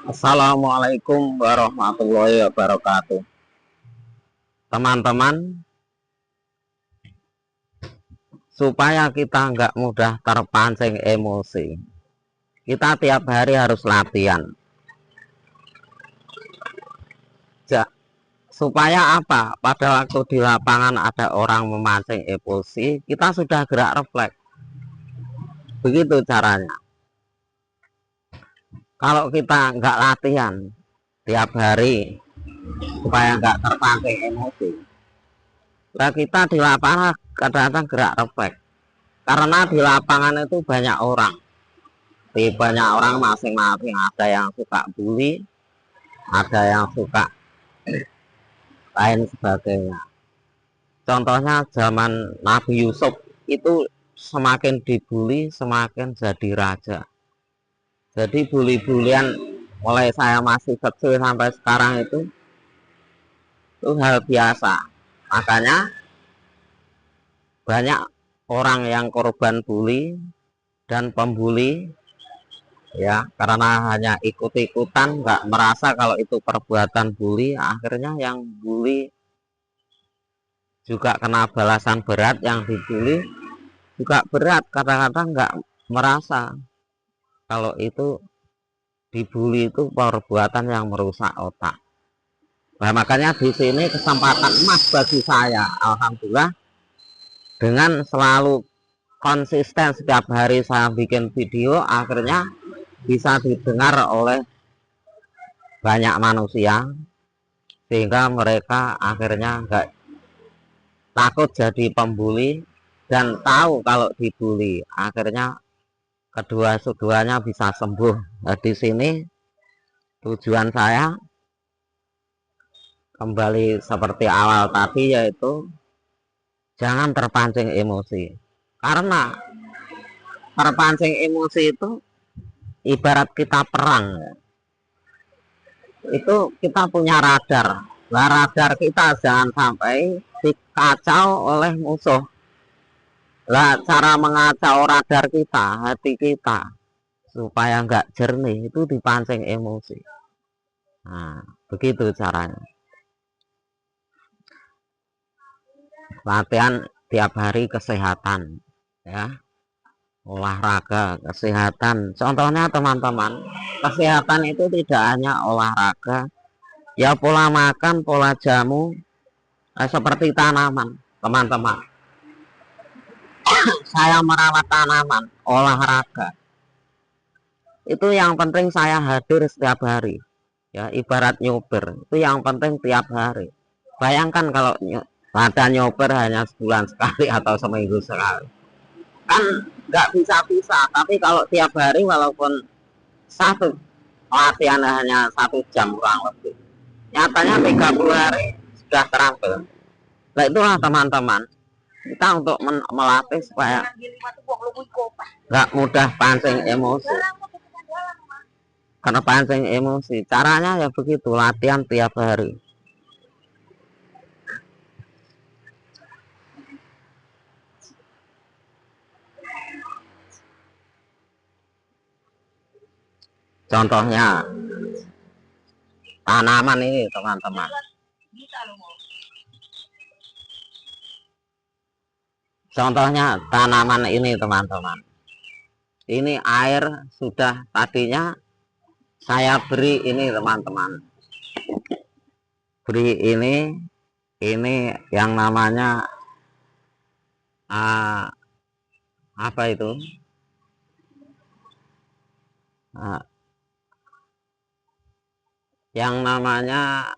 Assalamualaikum warahmatullahi wabarakatuh. Teman-teman, supaya kita nggak mudah terpancing emosi, kita tiap hari harus latihan. Supaya apa? Pada waktu di lapangan ada orang memancing emosi, kita sudah gerak refleks. Begitu caranya. Kalau kita nggak latihan tiap hari supaya nggak terpancing emosi, nah kita di lapangan kadang-kadang gerak refleks. Karena di lapangan itu banyak orang. Di banyak orang masing-masing, ada yang suka bully, ada yang suka lain sebagainya. Contohnya zaman Nabi Yusuf itu semakin dibully semakin jadi raja. Jadi bully-bulian mulai saya masih kecil sampai sekarang itu hal biasa. Makanya banyak orang yang korban bully dan pembuli, ya, karena hanya ikut-ikutan, nggak merasa kalau itu perbuatan bully. Akhirnya yang bully juga kena balasan berat, yang dibully juga berat. Kadang-kadang nggak merasa kalau itu dibully itu perbuatan yang merusak otak. Nah, makanya di sini kesempatan emas bagi saya, alhamdulillah, dengan selalu konsisten setiap hari saya bikin video, akhirnya bisa didengar oleh banyak manusia, sehingga mereka akhirnya nggak takut jadi pembuli dan tahu kalau dibully. Akhirnya keduanya bisa sembuh. Nah, di sini tujuan saya kembali seperti awal tadi, yaitu jangan terpancing emosi. Karena terpancing emosi itu ibarat kita perang. Itu kita punya radar. Nah, radar kita jangan sampai dikacau oleh musuh. Nah, cara mengacau radar kita, hati kita, supaya nggak jernih, itu dipancing emosi. Nah, begitu caranya. Latihan tiap hari kesehatan, ya, olahraga kesehatan. Contohnya teman-teman, kesehatan itu tidak hanya olahraga, ya, pola makan, pola jamu, seperti tanaman. Teman-teman, saya merawat tanaman, olahraga, itu yang penting saya hadir setiap hari, ya, ibarat nyuber, itu yang penting tiap hari. Bayangkan kalau ada nyuber hanya sebulan sekali atau seminggu sekali, kan nggak bisa-bisa. Tapi kalau tiap hari, walaupun satu latihan hanya 1 jam kurang lebih, nyatanya 30 hari sudah terampil. Nah, itulah teman-teman, kita untuk melatih supaya nggak mudah pancing emosi. Karena pancing emosi, caranya ya begitu, latihan tiap hari. Contohnya tanaman ini teman-teman. Contohnya tanaman ini teman-teman. Ini air sudah tadinya saya beri ini teman-teman. Beri ini yang namanya apa itu? Yang namanya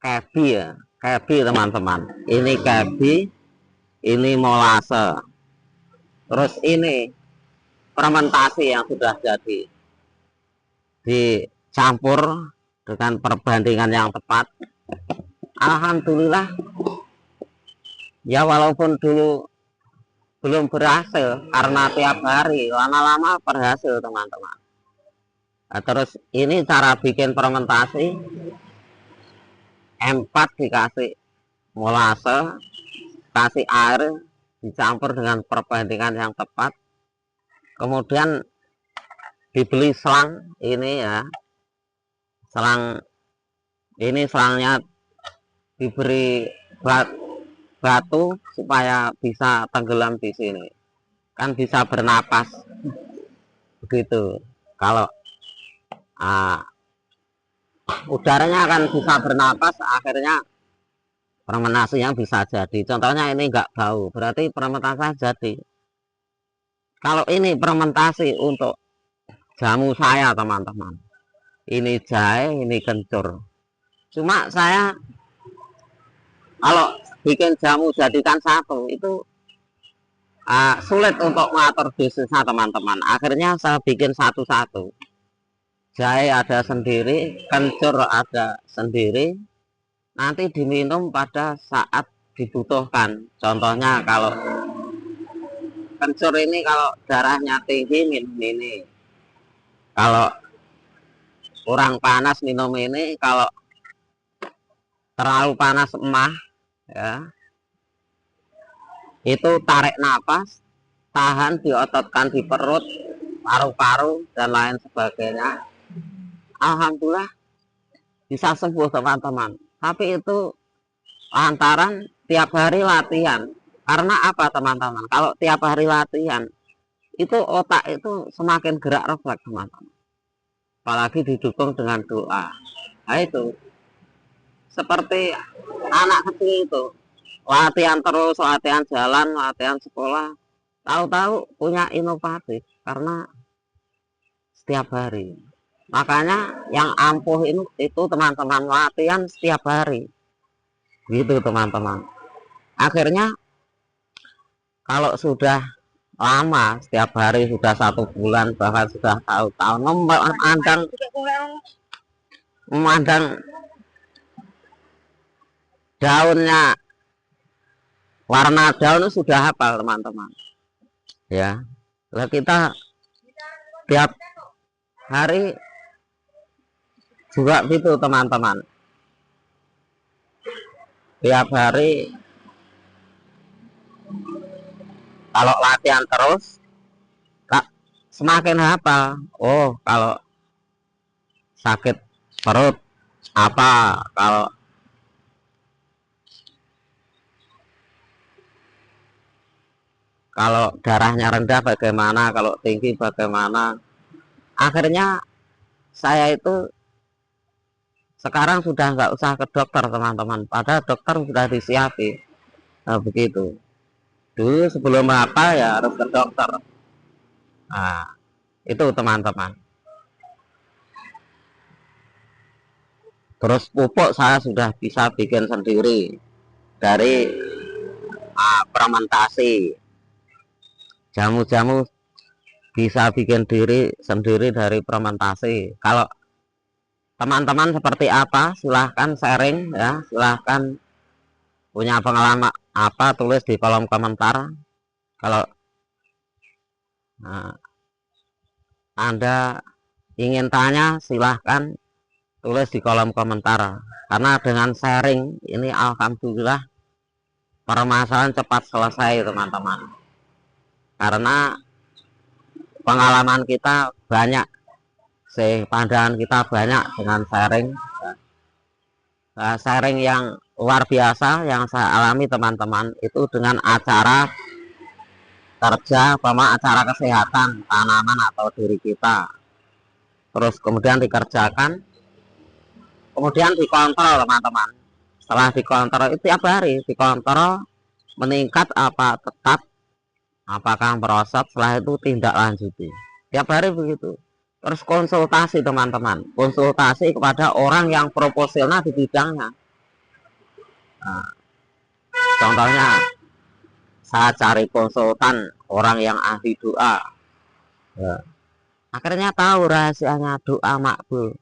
kebi, ya, kebi teman-teman. Ini kebi, ini molase. Terus ini fermentasi yang sudah jadi, dicampur dengan perbandingan yang tepat. Alhamdulillah, ya, walaupun dulu belum berhasil, karena tiap hari lama-lama berhasil teman-teman. Nah, terus ini cara bikin fermentasi, M4 dikasih molase, kasih air, dicampur dengan perbandingan yang tepat, kemudian dibeli selang ini ya, selang ini, selangnya diberi batu supaya bisa tenggelam di sini, kan bisa bernapas begitu. Kalau udaranya akan bisa bernapas, akhirnya fermentasinya bisa jadi. Contohnya ini enggak bau, berarti fermentasi jadi. Kalau ini fermentasi untuk jamu saya teman-teman, ini jahe, ini kencur. Cuma saya kalau bikin jamu jadikan satu itu sulit untuk mengatur bisnisnya teman-teman. Akhirnya saya bikin satu-satu. Jahe ada sendiri, kencur ada sendiri, nanti diminum pada saat dibutuhkan. Contohnya kalau kencur ini kalau darahnya tinggi minum ini, kalau kurang panas minum ini, kalau terlalu panas emah ya, itu tarik napas, tahan, diototkan di perut, paru-paru dan lain sebagainya. Alhamdulillah bisa sembuh teman-teman. Tapi itu lantaran tiap hari latihan. Karena apa teman-teman? Kalau tiap hari latihan, itu otak itu semakin gerak refleks teman-teman. Apalagi didukung dengan doa. Nah itu seperti anak kecil itu, latihan terus, latihan jalan, latihan sekolah, tahu-tahu punya inovatif karena setiap hari. Makanya yang ampuh itu teman-teman latihan setiap hari gitu teman-teman. Akhirnya kalau sudah lama, setiap hari, sudah 1 bulan, bahkan sudah tahun-tahun, memandang daunnya, warna daun sudah hafal teman-teman ya. Lah kita tiap hari juga gitu teman-teman, tiap hari kalau latihan terus semakin hafal. Oh, kalau sakit perut apa, kalau darahnya rendah bagaimana, kalau tinggi bagaimana. Akhirnya saya itu sekarang sudah nggak usah ke dokter teman-teman, padahal dokter sudah disiapi. Nah begitu, dulu sebelum apa ya harus ke dokter. Nah itu teman-teman. Terus pupuk saya sudah bisa bikin sendiri dari fermentasi. Jamu-jamu bisa bikin sendiri dari fermentasi. Kalau teman-teman seperti apa, silahkan sharing ya, silahkan punya pengalaman apa, tulis di kolom komentar. Kalau Anda ingin tanya, silahkan tulis di kolom komentar. Karena dengan sharing ini alhamdulillah permasalahan cepat selesai teman-teman. Karena pengalaman kita banyak, pandangan kita banyak dengan sharing. Sharing yang luar biasa yang saya alami teman-teman itu dengan acara kerja, acara kesehatan tanaman atau diri kita, terus kemudian dikerjakan, kemudian dikontrol teman-teman. Setelah dikontrol itu tiap hari dikontrol, meningkat apa tetap, apakah merosot, setelah itu tindak lanjuti tiap hari begitu. Terus konsultasi teman-teman, konsultasi kepada orang yang profesional di bidangnya. Nah, contohnya saya cari konsultan orang yang ahli doa ya. Akhirnya tahu rahasianya doa makbul.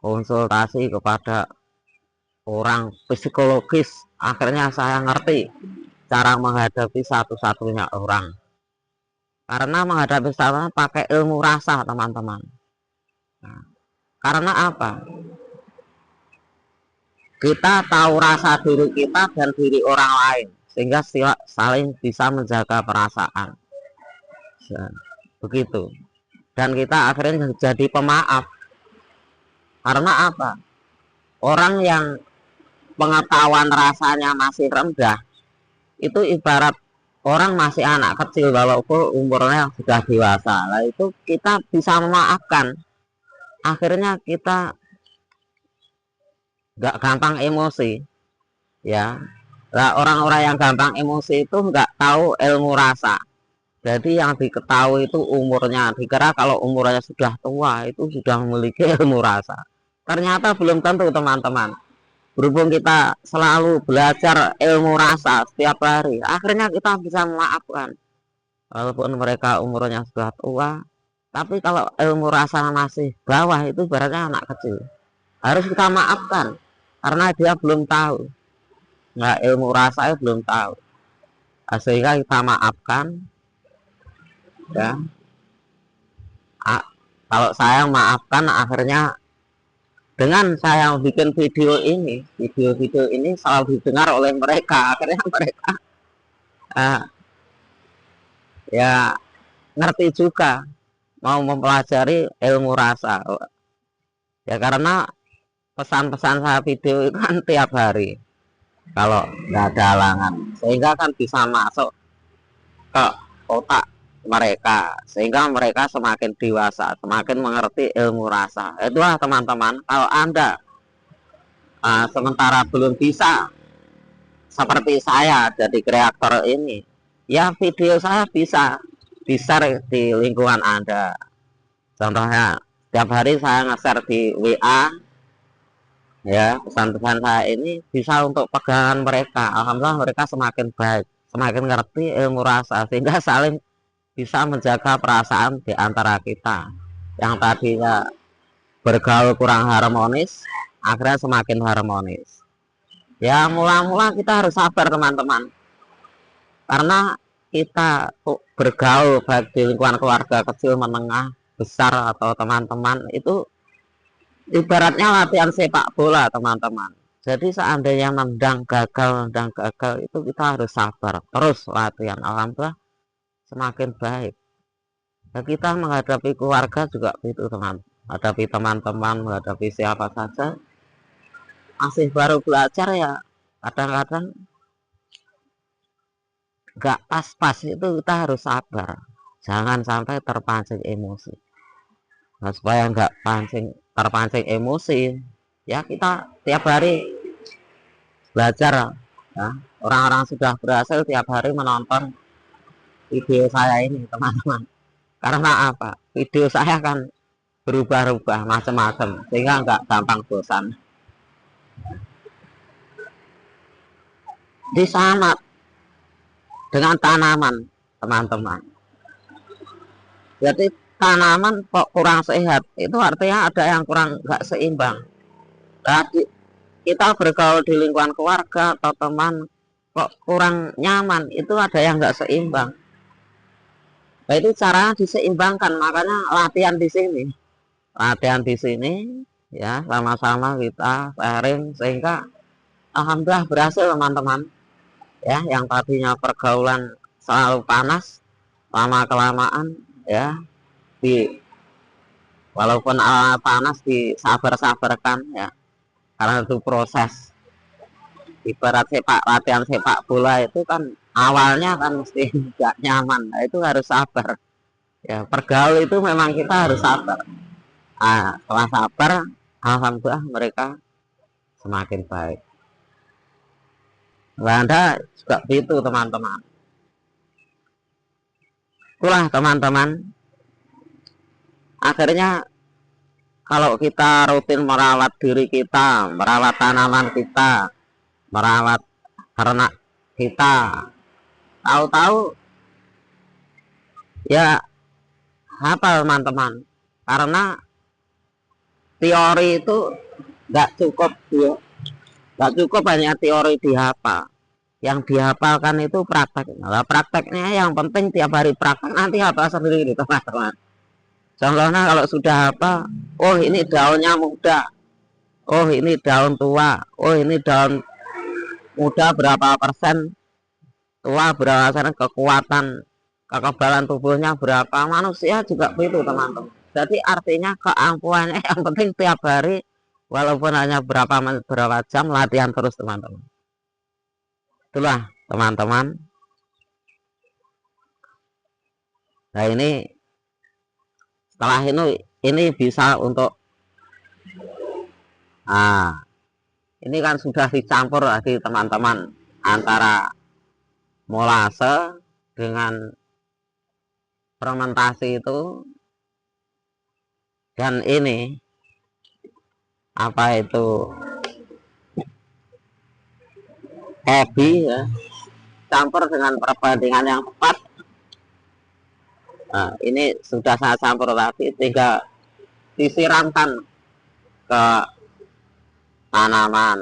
Konsultasi kepada orang psikologis, akhirnya saya ngerti cara menghadapi satu-satunya orang. Karena menghadapi satu pakai ilmu rasa teman-teman. Nah, karena apa? Kita tahu rasa diri kita dan diri orang lain, sehingga saling bisa menjaga perasaan. begitu. Dan kita akhirnya jadi pemaaf. Karena apa? Orang yang pengetahuan rasanya masih rendah, itu ibarat orang masih anak kecil walaupun umurnya sudah dewasa. Lah itu kita bisa memaafkan. Akhirnya kita nggak gampang emosi, ya. Lah orang-orang yang gampang emosi itu nggak tahu ilmu rasa. Jadi yang diketahui itu umurnya, dikira kalau umurnya sudah tua itu sudah memiliki ilmu rasa. Ternyata belum tentu teman-teman. Berhubung kita selalu belajar ilmu rasa setiap hari, akhirnya kita bisa memaafkan. Walaupun mereka umurnya sudah tua, tapi kalau ilmu rasa masih bawah itu berarti anak kecil. Harus kita maafkan, karena dia belum tahu. Nggak, ilmu rasanya belum tahu. Sehingga kita maafkan. Ya, kalau saya maafkan, akhirnya dengan saya bikin video ini selalu didengar oleh mereka, akhirnya mereka ya ngerti juga mau mempelajari ilmu rasa, ya karena pesan-pesan saya video itu kan tiap hari kalau nggak ada halangan, sehingga kan bisa masuk ke otak mereka, sehingga mereka semakin dewasa, semakin mengerti ilmu rasa. Itulah teman-teman, kalau Anda sementara belum bisa seperti saya jadi kreator ini, ya video saya bisa di-share di lingkungan Anda. Contohnya setiap hari saya nge-share di WA, ya pesan-pesan saya ini bisa untuk pegangan mereka. Alhamdulillah mereka semakin baik, semakin ngerti ilmu rasa, sehingga saling bisa menjaga perasaan di antara kita yang tadinya bergaul kurang harmonis, akhirnya semakin harmonis. Ya mula-mula kita harus sabar teman-teman, karena kita bergaul baik di lingkungan keluarga kecil, menengah, besar, atau teman-teman, itu ibaratnya latihan sepak bola teman-teman. Jadi seandainya nendang gagal itu kita harus sabar, terus latihan. Alhamdulillah semakin baik. Nah, kita menghadapi keluarga juga itu teman, menghadapi teman-teman, menghadapi siapa saja masih baru belajar, ya kadang-kadang nggak pas-pas, itu kita harus sabar, jangan sampai terpancing emosi. Nah, supaya nggak terpancing emosi, ya kita tiap hari belajar, ya. Orang-orang sudah berhasil tiap hari menonton video saya ini teman-teman, karena apa, video saya kan berubah-ubah macam-macam, sehingga nggak gampang bosan. Di sama dengan tanaman teman-teman, jadi tanaman kok kurang sehat, itu artinya ada yang kurang nggak seimbang. Jadi kita bergaul di lingkungan keluarga atau teman kok kurang nyaman, itu ada yang nggak seimbang. Nah, itu caranya diseimbangkan, makanya latihan di sini, ya sama-sama kita sharing, sehingga alhamdulillah berhasil teman-teman. Ya, yang tadinya pergaulan selalu panas, lama kelamaan ya walaupun panas disabar-sabarkan, ya karena itu proses. Ibarat latihan sepak bola itu kan awalnya kan mesti nggak nyaman, nah, itu harus sabar. Ya pergaul itu memang kita harus sabar. Setelah sabar, alhamdulillah mereka semakin baik. Nah, Anda juga begitu teman-teman. Itulah teman-teman, akhirnya kalau kita rutin merawat diri kita, merawat tanaman kita, merawat ternak kita, tahu-tahu ya apa teman-teman, karena teori itu nggak cukup, ya nggak cukup hanya teori dihafal, yang dihafalkan itu praktek. Nah, prakteknya yang penting tiap hari praktek, nanti hafal sendiri teman-teman. Contohnya kalau sudah apa, oh ini daunnya muda, oh ini daun tua, oh ini daun muda berapa persen, tua berapa persen, kekuatan kekebalan tubuhnya berapa, manusia juga begitu teman-teman. Jadi artinya keampuhannya yang penting tiap hari walaupun hanya berapa menit berapa jam latihan terus teman-teman. Itulah teman-teman. Nah ini setelah ini bisa untuk ini kan sudah dicampur tadi teman-teman antara molase dengan fermentasi itu, dan ini apa itu ebi ya, campur dengan perbandingan yang tepat. Nah, ini sudah saya campur tadi, tinggal disiramkan ke tanaman.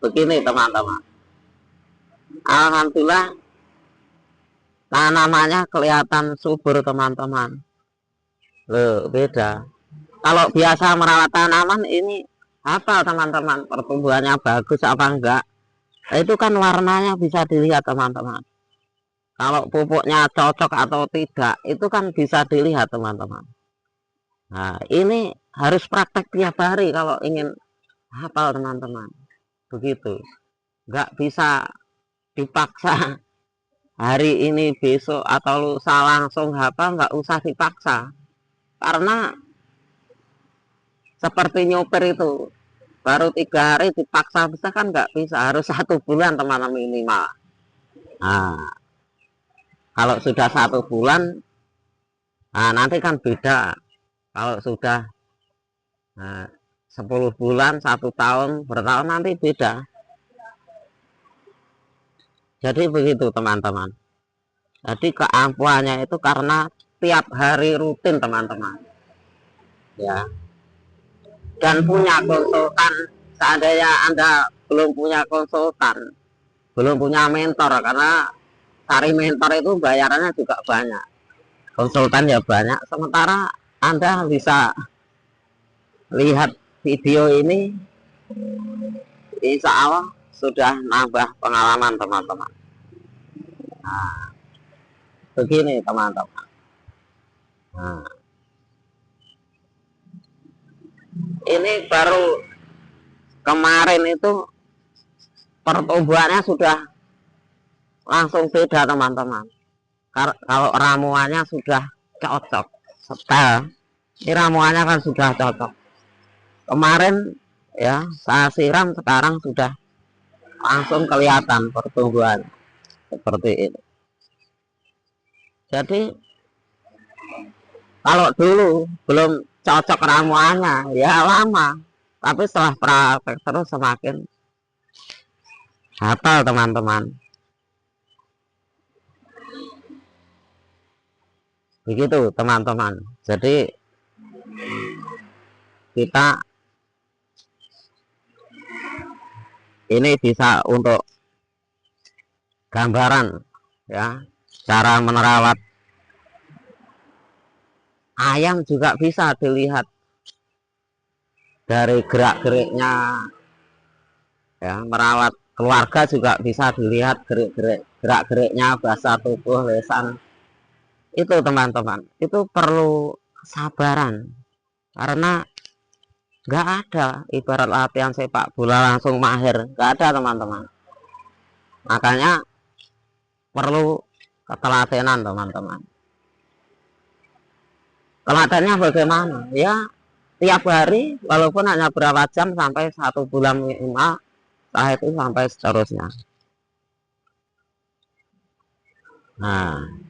Begini teman-teman, alhamdulillah tanamannya kelihatan subur teman-teman. Loh, beda. Kalau biasa merawat tanaman ini apa teman-teman, pertumbuhannya bagus apa enggak, itu kan warnanya bisa dilihat teman-teman. Kalau pupuknya cocok atau tidak itu kan bisa dilihat teman-teman. Nah ini harus praktek tiap hari kalau ingin hafal teman-teman. Begitu, nggak bisa dipaksa hari ini besok atau lusa langsung hafal, nggak usah dipaksa. Karena seperti nyopir itu, baru 3 hari dipaksa bisa kan nggak bisa, harus 1 bulan teman-teman minimal. Nah kalau sudah 1 bulan, nanti kan beda. Kalau sudah 10 bulan, 1 tahun, bertahun nanti beda. Jadi begitu teman-teman. Jadi keampuhannya itu karena tiap hari rutin teman-teman. Ya. Dan punya konsultan. Seandainya Anda belum punya konsultan, belum punya mentor, karena cari mentor itu bayarannya juga banyak, konsultan ya banyak. Sementara Anda bisa lihat video ini, insya Allah sudah nambah pengalaman teman-teman. Nah, begini teman-teman. Nah, ini baru kemarin itu pertumbuhannya sudah langsung beda teman-teman. Kalau ramuannya sudah cocok, setel, ini ramuannya kan sudah cocok. Kemarin ya saya siram, sekarang sudah langsung kelihatan pertumbuhan seperti ini. Jadi kalau dulu belum cocok ramuannya ya lama, tapi setelah praktek terus semakin hafal teman-teman. Begitu teman-teman. Jadi kita ini bisa untuk gambaran ya, cara merawat ayam juga bisa dilihat dari gerak-geriknya ya. Merawat keluarga juga bisa dilihat gerak-geriknya, bahasa tubuh, lesan. Itu teman-teman, itu perlu kesabaran, karena nggak ada ibarat latihan sepak bola langsung mahir, nggak ada teman-teman. Makanya perlu ketelatenan teman-teman. Teladannya bagaimana ya, tiap hari walaupun hanya berapa jam, sampai 1 bulan minimal, setelah itu sampai seterusnya. Nah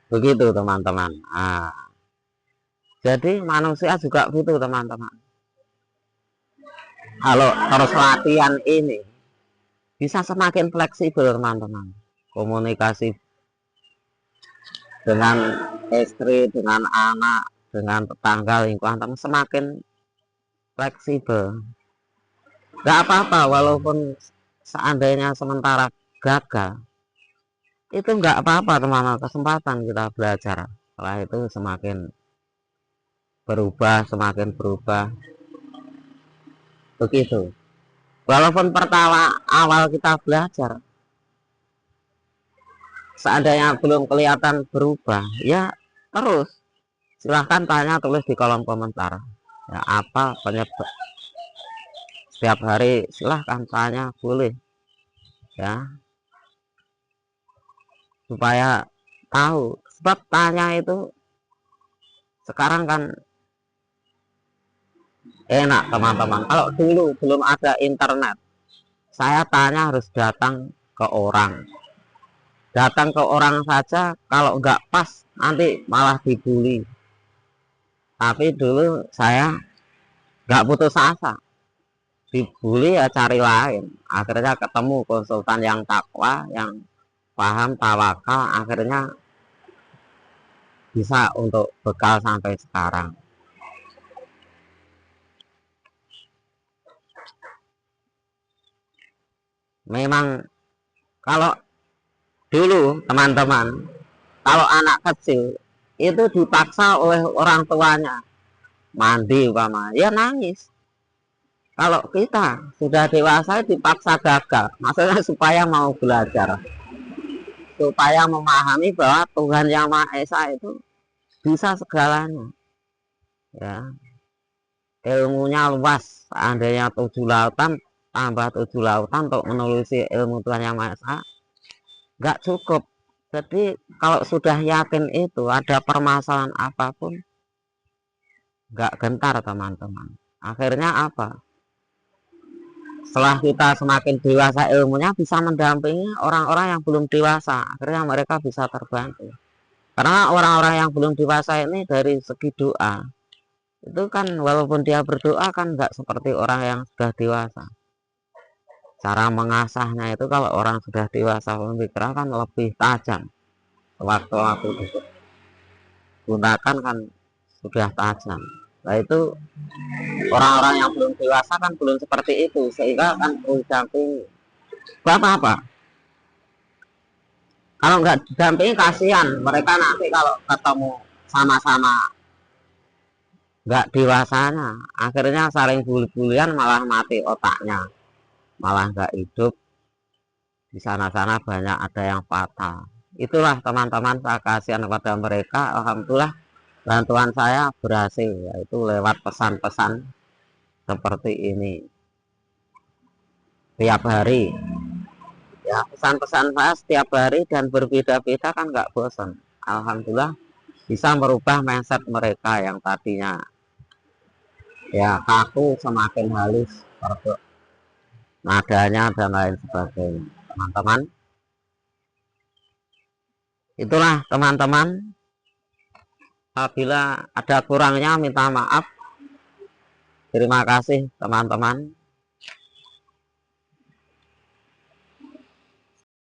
begitu teman-teman. Jadi manusia juga begitu teman-teman. Kalau terus latihan ini bisa semakin fleksibel teman-teman. Komunikasi dengan istri, dengan anak, dengan tetangga, lingkungan teman semakin fleksibel. Gak apa-apa walaupun seandainya sementara gagal, itu nggak apa-apa teman-teman, kesempatan kita belajar. Setelah itu semakin berubah, semakin berubah. begitu. Walaupun pertama awal kita belajar, seandainya belum kelihatan berubah, ya terus silahkan tanya, tulis di kolom komentar. Ya, apa penyebab? Setiap hari silahkan tanya, boleh ya, supaya tahu. Sebab tanya itu sekarang kan enak teman-teman. Kalau dulu belum ada internet, saya tanya harus datang ke orang. Datang ke orang saja, kalau nggak pas nanti malah dibully. Tapi dulu saya nggak putus asa, dibully ya cari lain. Akhirnya ketemu konsultan yang takwa, yang paham tawakal, akhirnya bisa untuk bekal sampai sekarang. Memang kalau dulu teman-teman, kalau anak kecil itu dipaksa oleh orang tuanya mandi umpama, ya nangis. Kalau kita sudah dewasa dipaksa gagal, maksudnya supaya mau belajar, supaya memahami bahwa Tuhan Yang Maha Esa itu bisa segalanya. Ya, ilmunya luas, seandainya 7 lautan tambah 7 lautan untuk menelusuri ilmu Tuhan Yang Maha Esa nggak cukup. Jadi kalau sudah yakin itu, ada permasalahan apapun nggak gentar teman-teman. Akhirnya apa? Setelah kita semakin dewasa ilmunya, bisa mendampingi orang-orang yang belum dewasa, akhirnya mereka bisa terbantu. Karena orang-orang yang belum dewasa ini dari segi doa itu kan, walaupun dia berdoa kan nggak seperti orang yang sudah dewasa. Cara mengasahnya itu kalau orang sudah dewasa pemikiran kan lebih tajam, waktu-waktu digunakan kan sudah tajam. Nah itu orang-orang yang belum dewasa kan belum seperti itu, sehingga kan perlu didampingi. Apa? Kalau nggak didampingi kasihan mereka nanti kalau ketemu sama-sama nggak dewasanya, akhirnya saling bully-bullyan, malah mati otaknya, malah nggak hidup. Di sana-sana banyak ada yang fatal. Itulah teman-teman, saya kasihan kepada mereka. Alhamdulillah bantuan saya berhasil, yaitu lewat pesan-pesan seperti ini tiap hari. Ya, pesan-pesan saya setiap hari dan berbeda-beda kan nggak bosan. Alhamdulillah bisa merubah mindset mereka yang tadinya ya kaku semakin halus, nadanya dan lain sebagainya. Teman-teman, itulah teman-teman. Apabila ada kurangnya minta maaf. Terima kasih teman-teman.